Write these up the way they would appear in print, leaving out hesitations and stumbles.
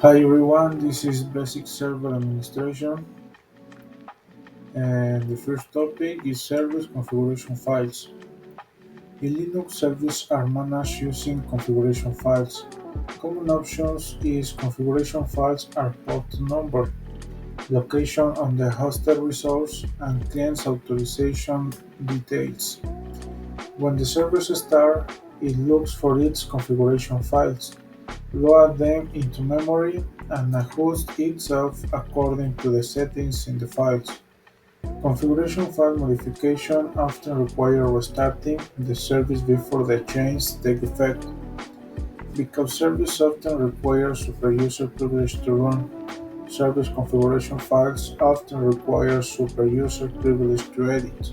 Hi everyone, this is Basic Server Administration, and the first topic is service configuration files. In Linux, services are managed using configuration files. Common options is configuration files are port number, location on the hosted resource, and client's authorization details. When the service starts, it looks for its configuration files, load them into memory, and adjust itself according to the settings in the files. Configuration file modification often require restarting the service before the change take effect. Because service often requires superuser privilege to run, service configuration files often require superuser privilege to edit.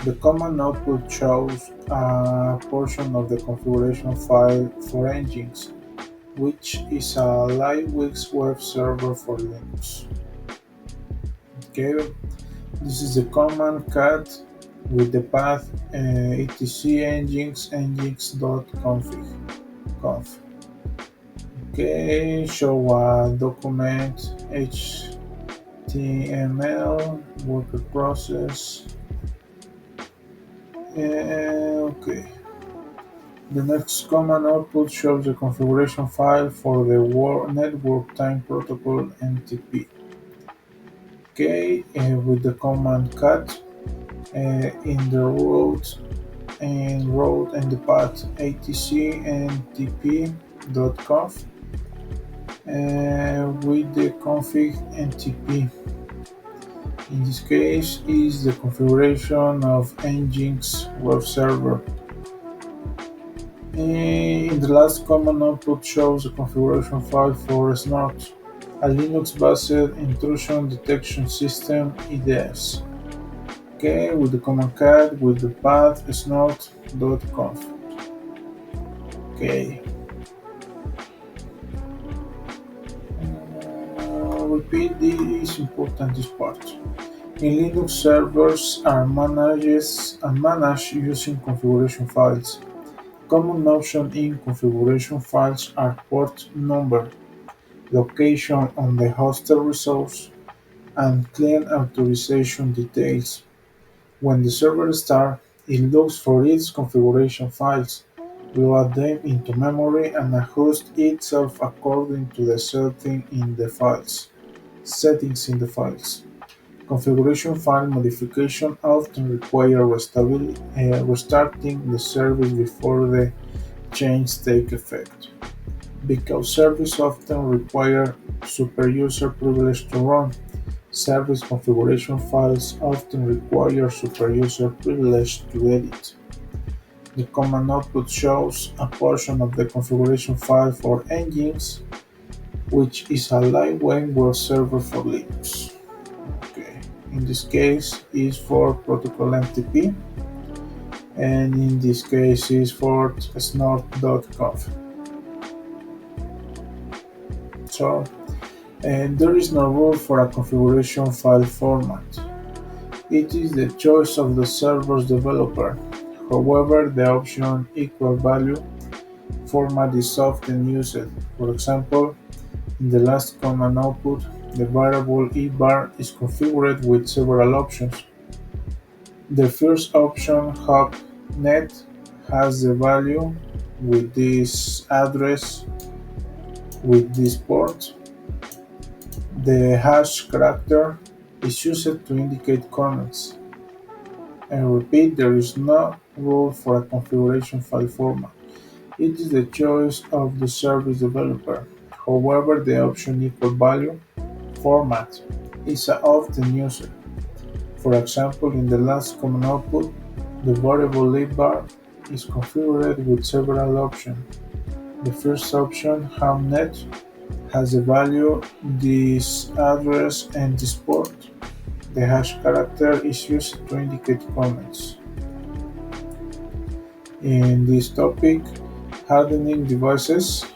The command output shows a portion of the configuration file for engines, which is a Lightwix web server for Linux. Okay, this is the command cat with the path etc engines conf. Okay, show a document HTML worker process. Okay, the next command output shows the configuration file for the network time protocol NTP. Okay, with the command cat in the route and the path etc ntp.conf with the config ntp. In this case is the configuration of Nginx web server. In the last command output shows the configuration file for Snort, a Linux-based intrusion detection system (IDS). Okay, with the command cat with the path snort.conf. Okay, repeat this important this part. In Linux, servers are managed using configuration files. Common options in configuration files are port number, location on the hosted resource, and client authorization details. When the server starts, it looks for its configuration files, load them into memory, and adjusts itself according to the settings in the files. Configuration file modification often require restarting the service before the change take effect. Because service often require superuser privilege to run, service configuration files often require superuser privilege to edit. The command output shows a portion of the configuration file for Nginx, which is a lightweight web server for Linux. Okay. In this case is for protocol MTP, and in this case is for snort.conf. So, and there is no rule for a configuration file format. It is the choice of the server's developer. However, the option equal value format is often used. For example, in the last command output, the variable e-bar is configured with several options. The first option, hop.net, has the value with this address with this port. The hash character is used to indicate comments. And repeat, there is no rule for a configuration file format. It is the choice of the service developer. However, the option equal value format is often used. For example, in the last common output, the variable libvar is configured with several options. The first option, hamnet, has the value this address and this port. The hash character is used to indicate comments. In this topic, hardening devices.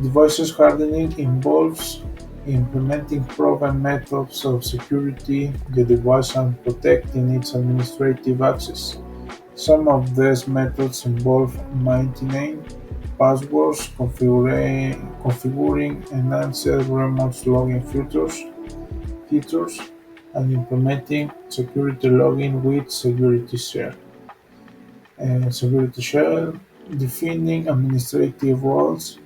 Devices hardening involves implementing proven methods of security the device and protecting its administrative access. Some of these methods involve maintaining passwords, configuring enhanced remote login features, and implementing security login with security shell, defining administrative roles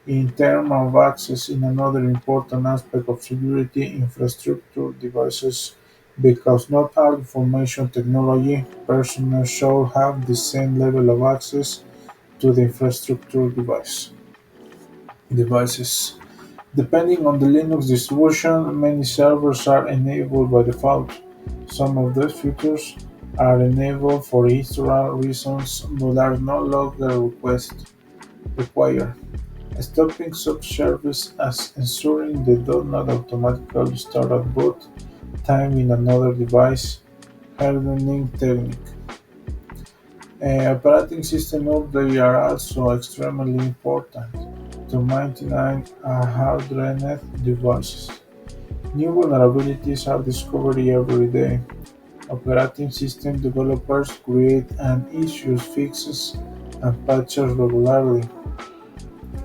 in terms of access in another important aspect of security infrastructure devices because not all information technology personnel should have the same level of access to the infrastructure devices. Depending on the Linux distribution, many servers are enabled by default. Some of these features are enabled for historical reasons but are no longer required, stopping such services as ensuring they do not automatically start at boot time in another device. Hardening technique. Operating system updates are also extremely important to maintain hardened devices. New vulnerabilities are discovered every day. Operating system developers create and issue fixes and patches regularly.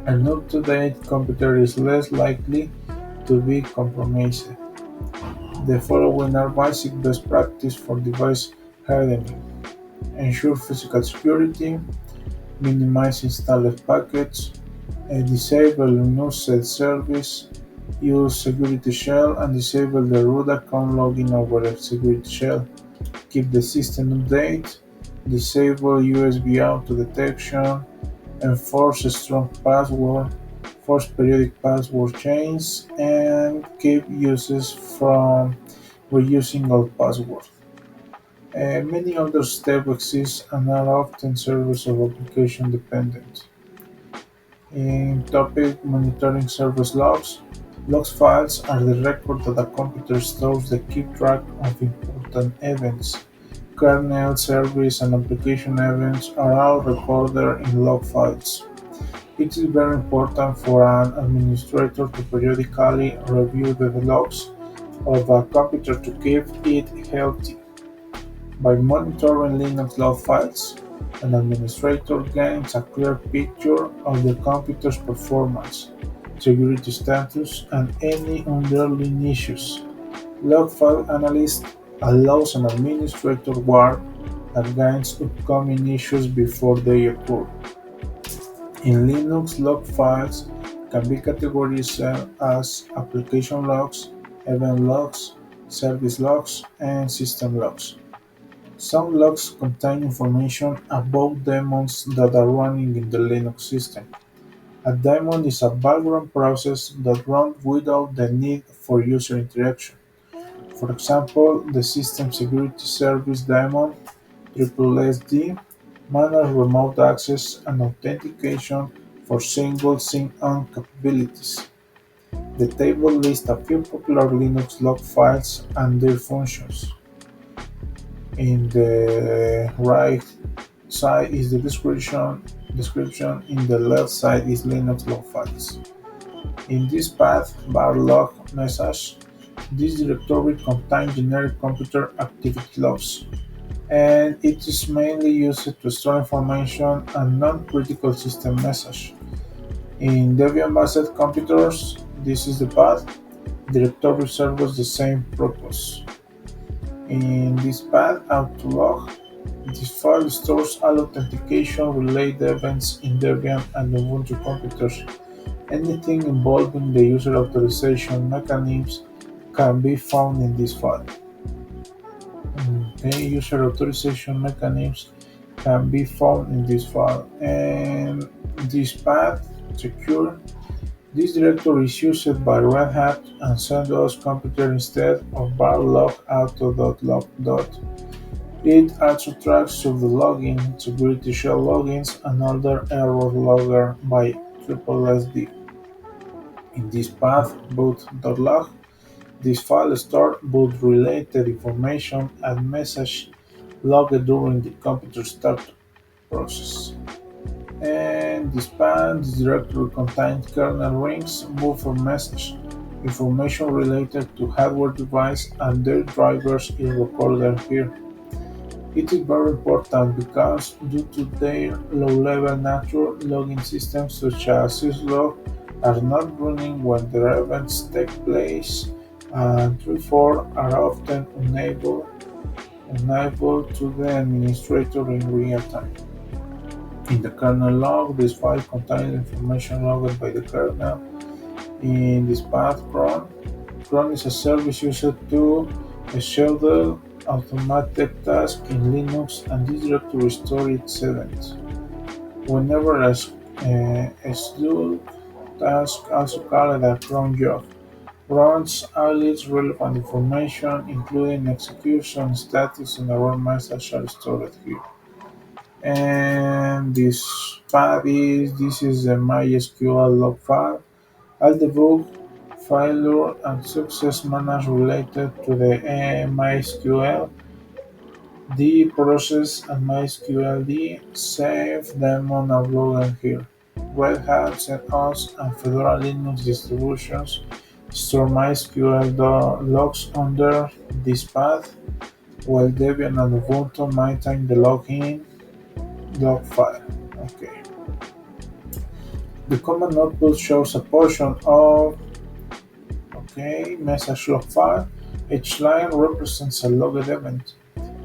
An up-to-date computer is less likely to be compromised. The following are basic best practices for device hardening: ensure physical security, minimize installed packets, disable unused service, use security shell, and disable the root account login over a security shell. Keep the system updated, disable USB auto detection, enforce a strong password, force periodic password changes, and keep users from reusing old passwords. Many other steps exist and are often service of application dependent. In topic monitoring service logs, logs files are the record that a computer stores that keep track of important events. Kernel, service, and application events are all recorded in log files. It is very important for an administrator to periodically review the logs of a computer to keep it healthy. By monitoring Linux log files, an administrator gains a clear picture of the computer's performance, security status, and any underlying issues. Log file analyst allows an administrator work against upcoming issues before they occur. In Linux, log files can be categorized as application logs, event logs, service logs, and system logs. Some logs contain information about daemons that are running in the Linux system. A daemon is a background process that runs without the need for user interaction. For example, the System Security Service daemon (SSD) manages remote access and authentication for single sign-on capabilities. The table lists a few popular Linux log files and their functions. In the right side is the description. In the left side is Linux log files. In this path bar log message, this directory contains generic computer activity logs, and it is mainly used to store information and non-critical system message. In Debian-based computers, this is the path. Directory serves the same purpose. In this path out-to-log, this file stores all authentication-related events in Debian and Ubuntu computers. Anything involving the user authorization mechanisms can be found in this file. Okay, user authorization mechanisms can be found in this file. And this path, secure, this directory is used by Red Hat and CentOS computer instead of bar log auto.log. It also tracks to the login, security shell logins, and other error logger by SSD. In this path, boot.log, this file stores boot-related information and message logged during the computer startup process. And this directory contains kernel rings, buffer message, information related to hardware device and their drivers is recorded here. It is very important because due to their low-level nature, logging systems such as syslog are not running when the events take place, and therefore are often unable to the administrator in real time. In the kernel log, this file contains information logged by the kernel. In this path, cron is a service used to schedule automatic tasks in Linux and is directed to restore its events. Whenever a scheduled task, also called a cron job, runs highlights relevant information, including execution status and error messages are stored here. And this is the MySQL log file. All the bug, failure, and success managed related to the MySQL D process and MySQL-D save them on our login here. Red Hat, CentOS, and Fedora Linux distributions store MySQL logs under this path, while Debian and Ubuntu maintain the login log file. Okay. The command output shows a portion of message log file. Each line represents a logged event.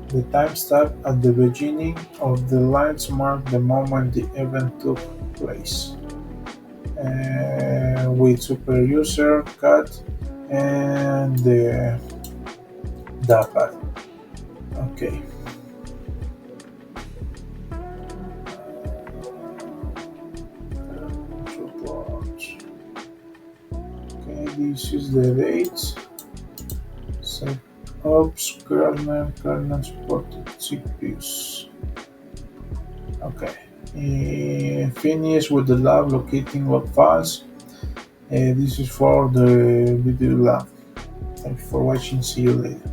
The timestamp at the beginning of the lines mark the moment the event took place. With superuser cat and the data. Okay. Okay, this is the date. Set ops kernel supported CPUs. Okay. Finish with the lab locating log files. This is for the video lab. Thank you for watching. See you later.